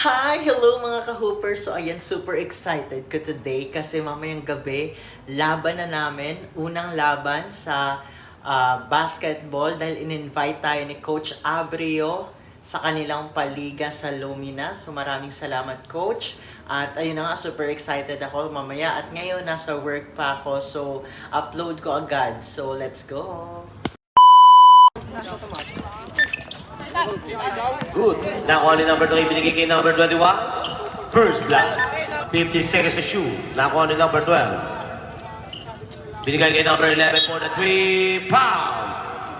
Hi! Hello mga ka-hoopers! So ayan, super excited ko today kasi mamayang gabi, laban na namin. Unang laban sa basketball dahil in-invite tayo ni Coach Abrio sa kanilang paliga sa Lumina. So maraming salamat Coach. At ayun na nga, super excited ako mamaya. At ngayon, nasa work pa ako. So upload ko agad. So let's go! Good. Nakuha ni number 3, binigay kay number 21. First blood. 50 seconds to shoot. Nakuha ni number 12. Binigay kay number 11 for the 3. Foul.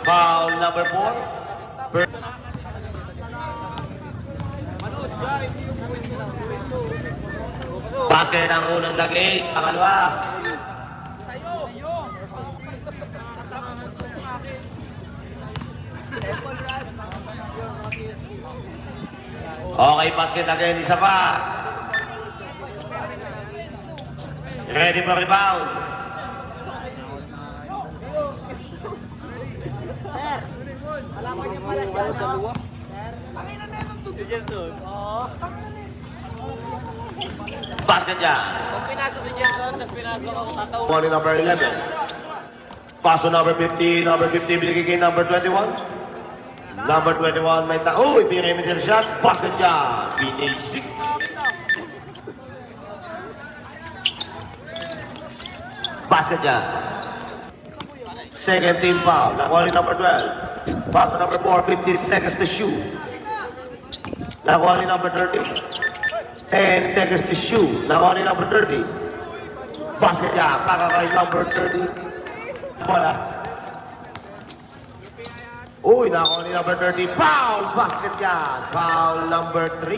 Foul number 4. Basket ang unang dagis. Pangalawa. Okay, basket again. Isa pa. Ready for rebound. Alaman niyo pala siya, no? Basket dyan. Pag pinasok si Jenson, tapos pinasok ako, tatawa. One in number 11. Paso number 50. Number 50 binigay kay number 21. Number 21 may Uy, perimeter shot. Basket dyan. Binasik. Basket dyan. Second team foul. Nakuha ni number 12. Paso number 4. 50 seconds to shoot. Nakuha ni number 30. 10 seconds to shoot. Nakuha ni number 30. Basket dyan. Kakakay number 30. Bola. Uy, nakuha ni number 30. Foul! Basket yan. Foul number 3.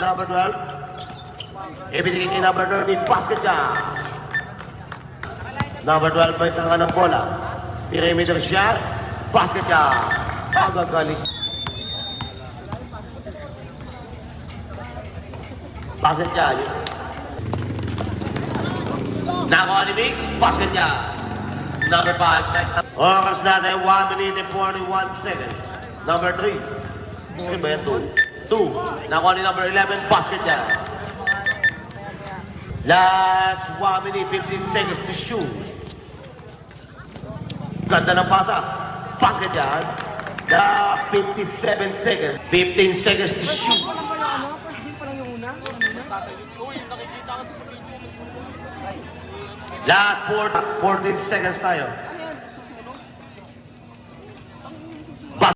Number 12. Ibinigay kay number 30. Basket yan. Number 12 may tanga ng bola. Perimeter shot. Basket yan. Magagalis. Basket yan. Nakuha ni Mix, basket niya. Number 5. Oras natin, 1 minute and 41 seconds. Number 3. Ano ba yan? 2. Nakuha ni number 11, basket niya. Last 1 minute, 15 seconds to shoot. Ganda ng pasa. Basket niya. Last 57 seconds. 15 seconds to shoot. Last 14 seconds tayo.